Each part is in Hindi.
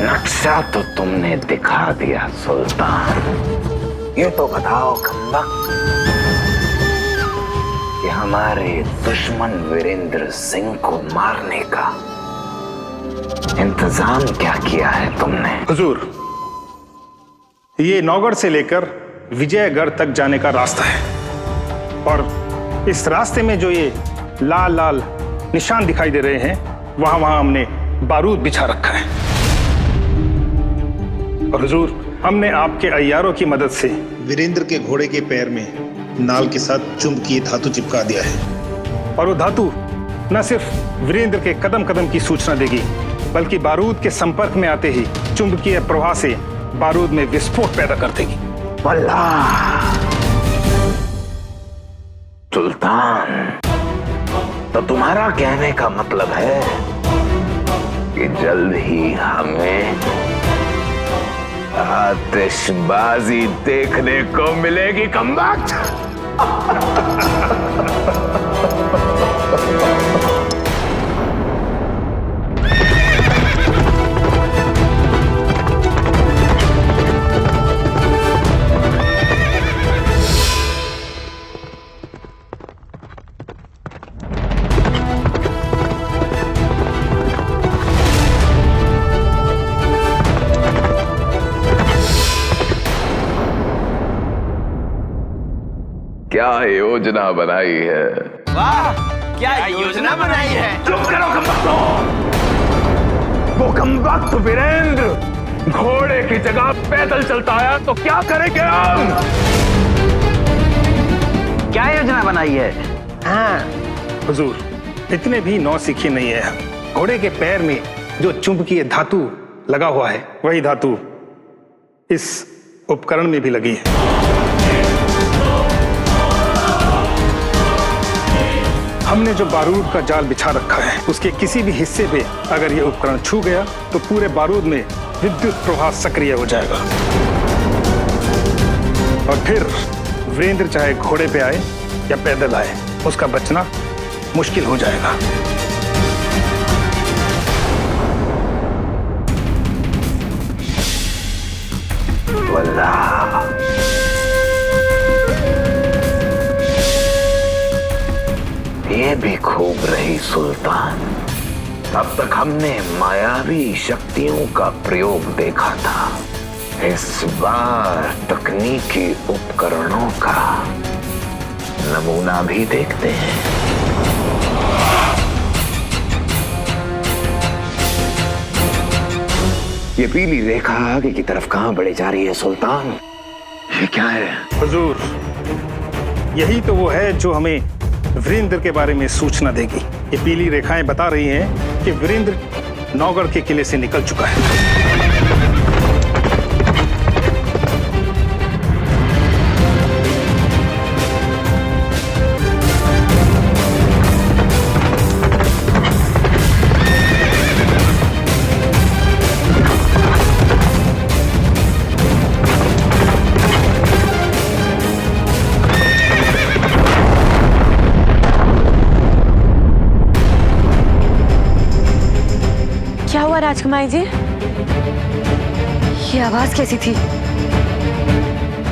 नक्शा तो तुमने दिखा दिया सुल्तान। ये तो बताओ खंबक कि हमारे दुश्मन वीरेंद्र सिंह को मारने का इंतजाम क्या किया है तुमने? हुजूर, ये नौगढ़ से लेकर विजयगढ़ तक जाने का रास्ता है और इस रास्ते में जो ये लाल लाल निशान दिखाई दे रहे हैं, वहां वहां हमने बारूद बिछा रखा है। और हुजूर, हमने आपके अय्यारों की मदद से वीरेंद्र के घोड़े के पैर में नाल के साथ चुंबकीय धातु चिपका दिया है। और वो धातु न सिर्फ वीरेंद्र के कदम कदम की सूचना देगी, बल्कि बारूद के संपर्क में आते ही चुंबकीय प्रवाह से बारूद में विस्फोट पैदा कर देगी। वल्लाह सुल्तान, तो तुम्हारा कहने का मतलब है कि जल्द ही हमें आतिशबाजी देखने को मिलेगी कमबख्त। क्या योजना बनाई है? वाह, क्या योजना बनाई है? चुप करो कमबख्तो। वो कमबख्त वीरेंद्र घोड़े की जगह पैदल चलता आया तो क्या करेंगे हम? क्या योजना बनाई है? हाँ हुजूर, इतने भी नौसिखिए नहीं है हम। घोड़े के पैर में जो चुंबकीय धातु लगा हुआ है, वही धातु इस उपकरण में भी लगी है। हमने जो बारूद का जाल बिछा रखा है, उसके किसी भी हिस्से पे अगर ये उपकरण छू गया तो पूरे बारूद में विद्युत प्रवाह सक्रिय हो जाएगा और फिर वीरेंद्र चाहे घोड़े पे आए या पैदल आए, उसका बचना मुश्किल हो जाएगा। वल्लाह ये भी खूब रही सुल्तान। अब तक हमने मायावी शक्तियों का प्रयोग देखा था, इस बार तकनीकी उपकरणों का नमूना भी देखते हैं। ये पीली रेखा आगे की तरफ कहां बढ़ी जा रही है सुल्तान? ये क्या है? हुजूर, यही तो वो है जो हमें वीरेंद्र के बारे में सूचना देगी। ये पीली रेखाएं बता रही हैं कि वीरेंद्र नौगढ़ के किले से निकल चुका है। राजकुमारी जी, ये आवाज कैसी थी?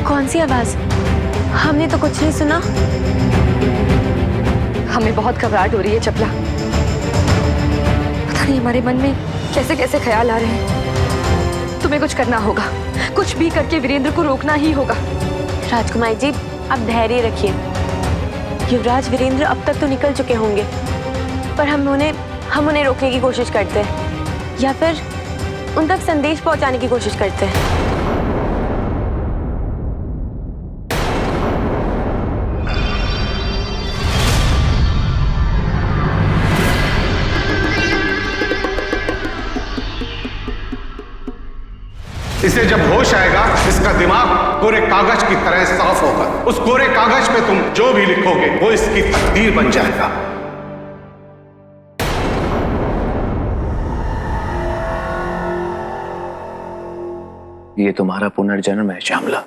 कौन सी आवाज? हमने तो कुछ नहीं सुना। हमें बहुत घबराहट हो रही है चपला। पता नहीं हमारे मन में कैसे कैसे ख्याल आ रहे हैं। तुम्हें कुछ करना होगा, कुछ भी करके वीरेंद्र को रोकना ही होगा। राजकुमारी जी, आप धैर्य रखिए। युवराज वीरेंद्र अब तक तो निकल चुके होंगे, पर हम उन्हें रोकने की कोशिश करते हैं या फिर उन तक संदेश पहुंचाने की कोशिश करते हैं। इसे जब होश आएगा, इसका दिमाग कोरे कागज की तरह साफ होगा। उस कोरे कागज पे तुम जो भी लिखोगे वो इसकी तकदीर बन जाएगा। ये तुम्हारा पुनर्जन्म है श्यामला।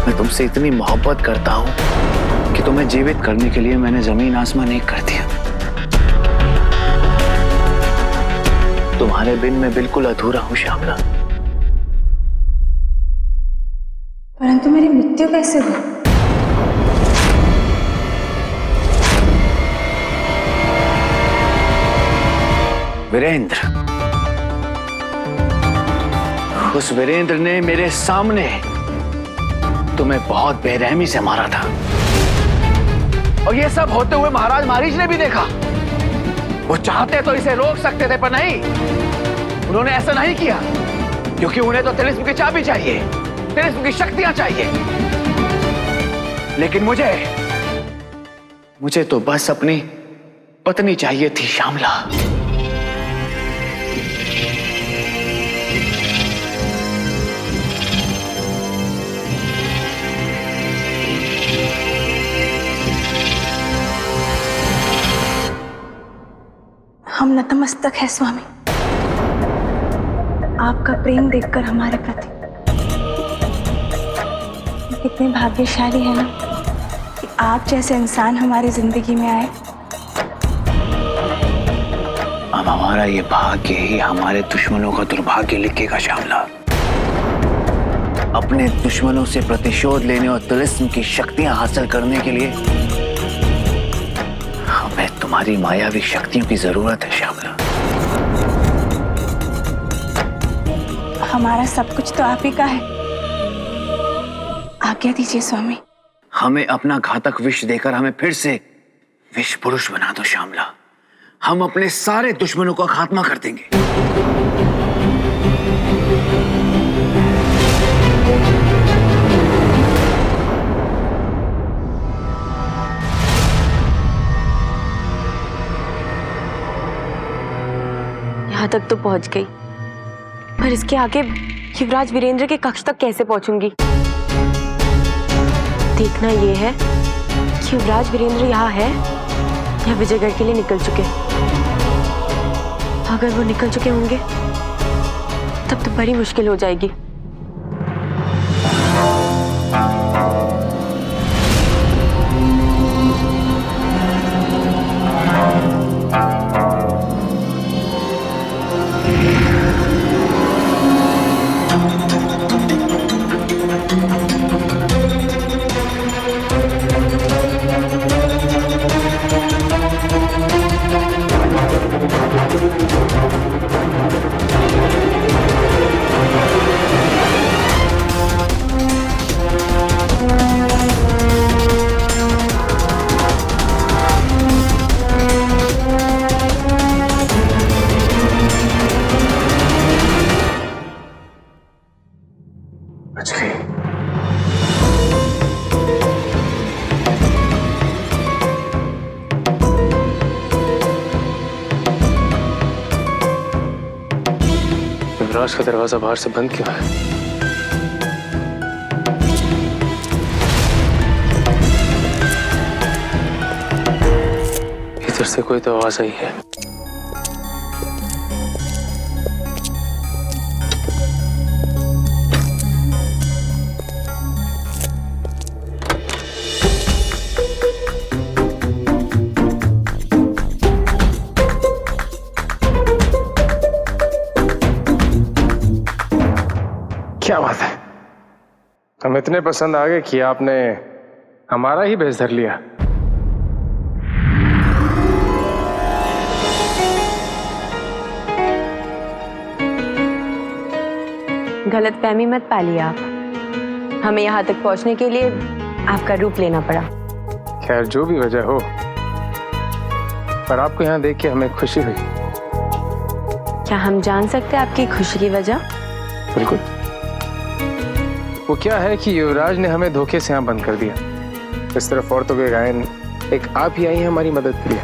मैं तुमसे इतनी मोहब्बत करता हूं कि तुम्हें जीवित करने के लिए मैंने जमीन आसमान एक कर दिया। तुम्हारे बिन मैं बिल्कुल अधूरा हूं श्यामला। परंतु मेरी मृत्यु कैसे हुई? वीरेंद्र, उस वीरेंद्र ने मेरे सामने तुम्हें बहुत बेरहमी से मारा था, और ये सब होते हुए महाराज मारीच ने भी देखा। वो चाहते तो इसे रोक सकते थे, पर नहीं, उन्होंने ऐसा नहीं किया, क्योंकि उन्हें तो तिलिस्म की चाबी चाहिए, तिलिस्म की शक्तियां चाहिए। लेकिन मुझे तो बस अपनी पत्नी चाहिए थी श्यामला। हम नतमस्तक है स्वामी, आपका प्रेम देखकर हमारे प्रति। कितने भाग्यशाली है ना कि आप जैसे इंसान हमारी जिंदगी में आए। अब हमारा ये भाग्य ही हमारे दुश्मनों का दुर्भाग्य लिखेगा श्यामला। अपने दुश्मनों से प्रतिशोध लेने और तिलिस्म की शक्तियां हासिल करने के लिए हमें तुम्हारी मायावी शक्तियों की जरूरत है श्यामला। हमारा सब कुछ तो आप ही का है, आज्ञा दीजिए स्वामी। हमें अपना घातक विष देकर हमें फिर से विष पुरुष बना दो श्यामला। हम अपने सारे दुश्मनों का खात्मा कर देंगे। यहाँ तक तो पहुंच गई, पर इसके आगे युवराज वीरेंद्र के कक्ष तक कैसे पहुंचूंगी? देखना यह है कि युवराज वीरेंद्र यहाँ है या विजयगढ़ के लिए निकल चुके। अगर वो निकल चुके होंगे तब तो बड़ी मुश्किल हो जाएगी। युवराज का दरवाजा बाहर से बंद क्यों है? इधर से कोई तो आवाज आई है। क्या बात है, हम इतने पसंद आ गए कि आपने हमारा ही भेष धर लिया। गलतफहमी मत पालिए आप, हमें यहाँ तक पहुँचने के लिए आपका रूप लेना पड़ा। खैर जो भी वजह हो, पर आपको यहाँ देख के हमें खुशी हुई। क्या हम जान सकते हैं आपकी खुशी की वजह? बिल्कुल, वो क्या है कि युवराज ने हमें धोखे से यहाँ बंद कर दिया। इस तरफ औरतों के गायन एक आप ही आई हैं हमारी मदद के लिए।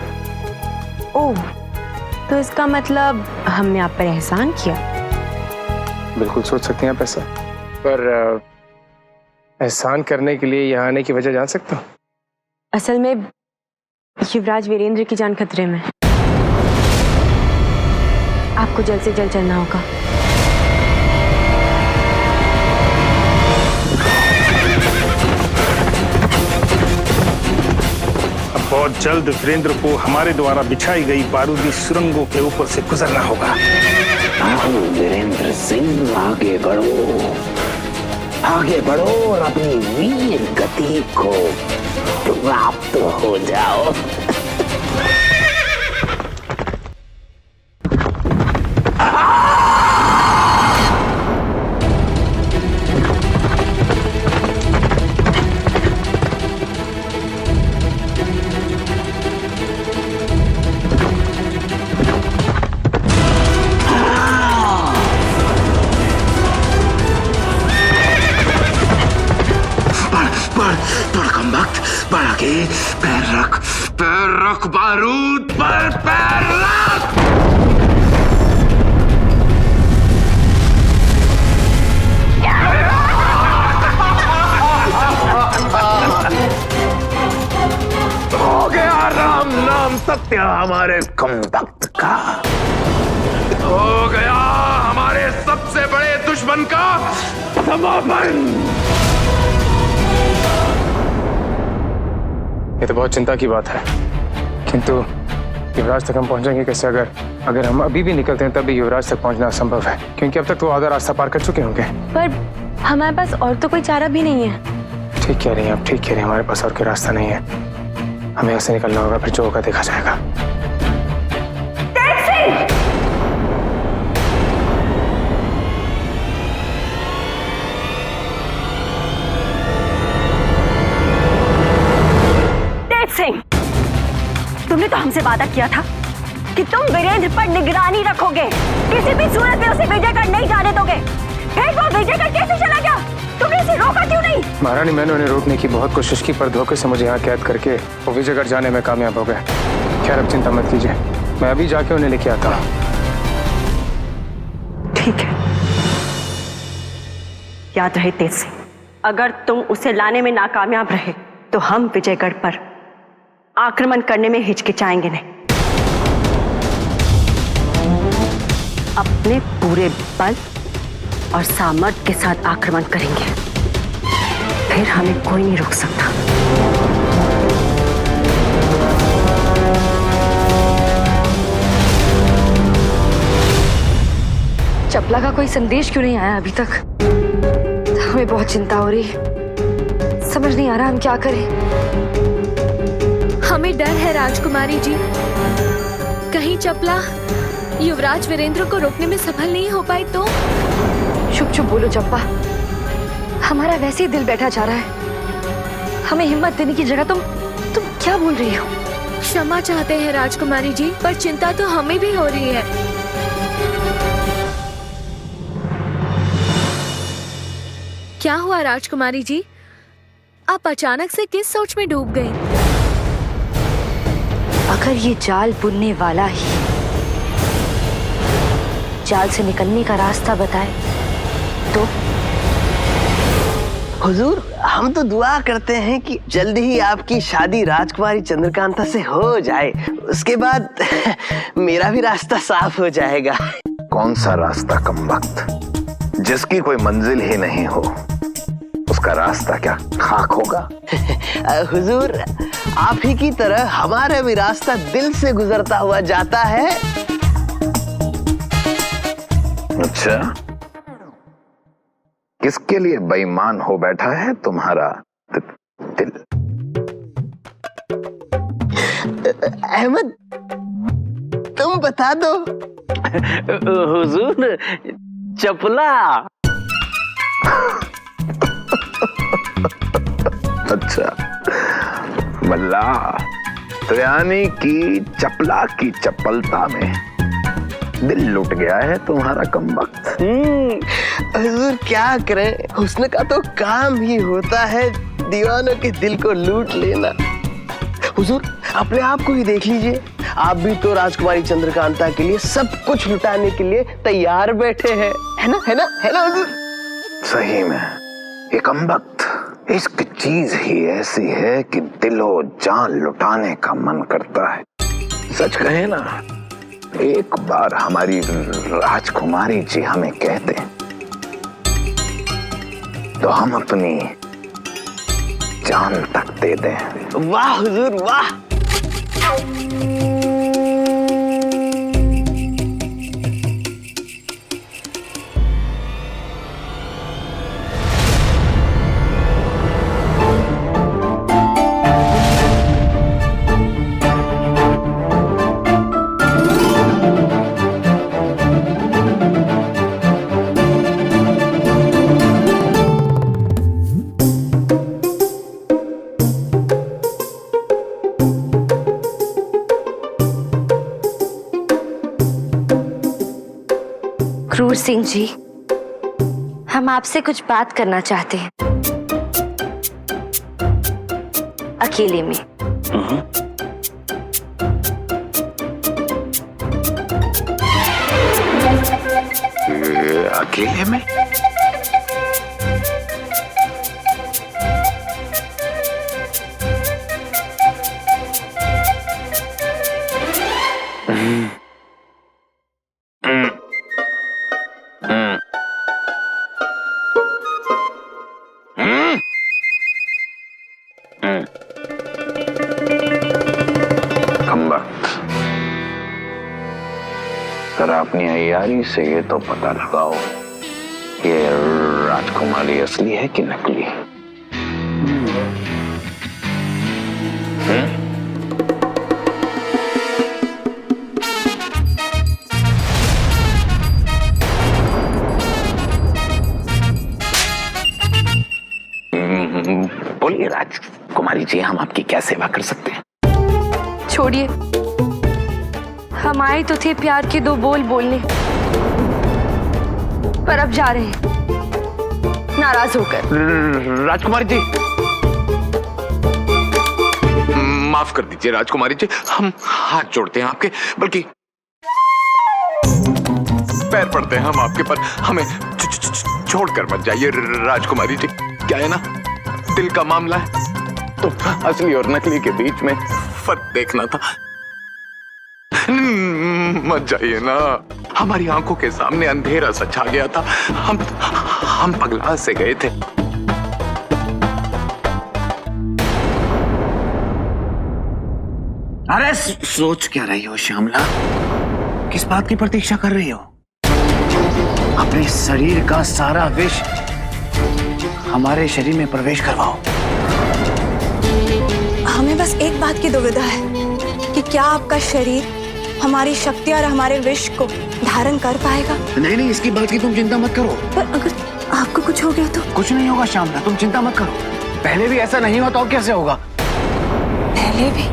ओह, तो इसका मतलब हमने आप पर एहसान किया? बिल्कुल सोच सकते हैं आप ऐसा, पर एहसान करने के लिए यहाँ आने की वजह जान सकता हूँ? असल में युवराज वीरेंद्र की जान खतरे में, आपको जल्द से जल्द चलना होगा। बहुत जल्द वीरेंद्र को हमारे द्वारा बिछाई गई बारूदी सुरंगों के ऊपर से गुजरना होगा। राहुल वीरेंद्र सिंह आगे बढ़ो और अपनी वीर गति को प्राप्त हो जाओ। बढ़ कम वक्त, बढ़ आगे, पैर रख बारूद पर पैर रख। हो गया राम नाम सत्य हमारे कम वक्त का, हो गया हमारे सबसे बड़े दुश्मन का समापन। ये तो बहुत चिंता की बात है, किंतु युवराज तक हम पहुंचेंगे कैसे? अगर हम अभी भी निकलते हैं तब भी युवराज तक पहुंचना असंभव है, क्योंकि अब तक तो आधा रास्ता पार कर चुके होंगे। पर हमारे पास और तो कोई चारा भी नहीं है। ठीक कह रही हैं आप, ठीक कह रही हैं, हमारे पास और कोई रास्ता नहीं है। हमें ऐसे निकलना होगा, फिर जो होगा देखा जाएगा। सिंह, तुमने तो हमसे वादा किया था कि तुम वीरेंद्र पर निगरानी रखोगे, किसी भी सूरत में उसे विजयगढ़ नहीं जाने दोगे। फिर वो विजयगढ़ कैसे चला गया? तुमने उसे रोका क्यों नहीं? महारानी, मैंने उन्हें रोकने की बहुत कोशिश की, पर धोखे से मुझे यहाँ कैद करके वो विजयगढ़ जाने में कामयाब हो गए। खैर, अब चिंता मत कीजिए, मैं अभी जाके उन्हें लेके आता हूँ। ठीक है, याद रहे तेज सिंह, अगर तुम उसे लाने में नाकामयाब रहे तो हम विजयगढ़ पर आक्रमण करने में हिचकिचाएंगे नहीं। अपने पूरे बल और सामर्थ्य के साथ आक्रमण करेंगे, फिर हमें कोई नहीं रोक सकता। चपला का कोई संदेश क्यों नहीं आया अभी तक? हमें बहुत चिंता हो रही, समझ नहीं आ रहा हम क्या करें। हमें डर है राजकुमारी जी, कहीं चपला युवराज वीरेंद्र को रोकने में सफल नहीं हो पाई तो। चुप बोलो चंपा, हमारा वैसे ही दिल बैठा जा रहा है। हमें हिम्मत देने की जगह तुम क्या बोल रही हो? क्षमा चाहते हैं राजकुमारी जी, पर चिंता तो हमें भी हो रही है। क्या हुआ राजकुमारी जी, आप अचानक से किस सोच में डूब गई? अगर ये जाल बुनने वाला ही जाल से निकलने का रास्ता बताए तो? हुजूर, हम तो दुआ करते हैं कि जल्दी ही आपकी शादी राजकुमारी चंद्रकांता से हो जाए, उसके बाद मेरा भी रास्ता साफ हो जाएगा। कौन सा रास्ता कमबख्त, जिसकी कोई मंजिल ही नहीं हो, उसका रास्ता क्या खाक होगा? हुजूर, आप ही की तरह हमारा भी रास्ता दिल से गुजरता हुआ जाता है। अच्छा, किसके लिए बेईमान हो बैठा है तुम्हारा दिल? अहमद, तुम बता दो। हुजूर, चपला। अच्छा, मल्ला, तो यानी कि चपला की चपलता में दिल लुट गया है तुम्हारा कमबख्त। हुजूर, क्या करें, हुस्न का तो काम ही होता है दीवानों के दिल को लूट लेना। हुजूर, अपने आप को ही देख लीजिए, आप भी तो राजकुमारी चंद्रकांता के लिए सब कुछ लुटाने के लिए तैयार बैठे हैं, है ना हुजूर? सही में ये कमबख्त, इश्क चीज ही ऐसी है कि दिलो जान लुटाने का मन करता है। सच कहे ना, एक बार हमारी राजकुमारी जी हमें कहते तो हम अपनी जान तक दे दें। वाह हुजूर, वाह। क्रूर सिंह जी, हम आपसे कुछ बात करना चाहते हैं, अकेले में। अकेले में? जरा अपनी अय्यारी से ये तो पता लगाओ ये राजकुमारी असली है कि नकली? बोलिए राजकुमारी जी, हम आपकी क्या सेवा कर सकते हैं? छोड़िए, हम आए तो थे प्यार के दो बोल बोलने, पर अब जा रहे हैं नाराज होकर। राजकुमारी जी, माफ कर दीजिए राजकुमारी जी, हम हाथ जोड़ते हैं आपके, बल्कि पैर पड़ते हैं हम आपके, पर हमें छोड़कर मत जाइए राजकुमारी जी। क्या है ना, दिल का मामला है तो असली और नकली के बीच में फर्क देखना था। मत जाइए ना, हमारी आंखों के सामने अंधेरा सा छा गया था, हम पगला से गए थे। अरे सोच क्या रही हो श्यामला? किस बात की प्रतीक्षा कर रही हो? अपने शरीर का सारा विष हमारे शरीर में प्रवेश करवाओ। हमें बस एक बात की दुविधा है कि क्या आपका शरीर हमारी शक्ति और हमारे विष को धारण कर पाएगा? नहीं, इसकी बात की तुम चिंता मत करो। पर अगर आपको कुछ हो गया तो? कुछ नहीं होगा श्यामला, तुम चिंता मत करो। पहले भी ऐसा नहीं हुआ तो कैसे होगा? पहले भी?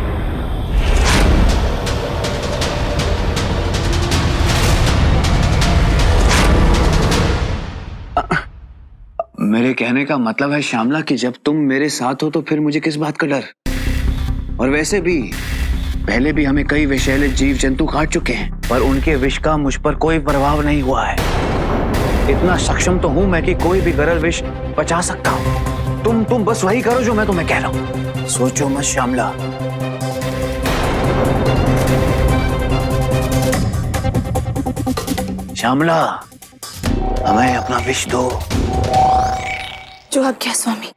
मेरे कहने का मतलब है श्यामला कि जब तुम मेरे साथ हो तो फिर मुझे किस बात का डर? और वैसे भी पहले भी हमें कई विषैले जीव जंतु काट चुके हैं, पर उनके विष का मुझ पर कोई प्रभाव नहीं हुआ है। इतना सक्षम तो हूं मैं कि कोई भी गरल विष बचा सकता हूं। तुम बस वही करो जो मैं तुम्हें कह रहा हूं। सोचो मत श्यामला। श्यामला, हमें अपना विष दो। जो आज्ञा स्वामी।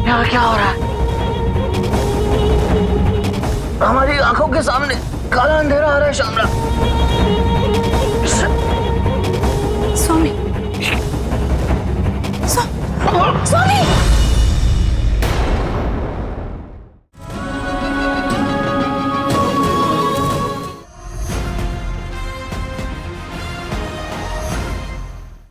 यहाँ क्या हो रहा है? हमारी आंखों के सामने काला अंधेरा आ रहा है श्यामला।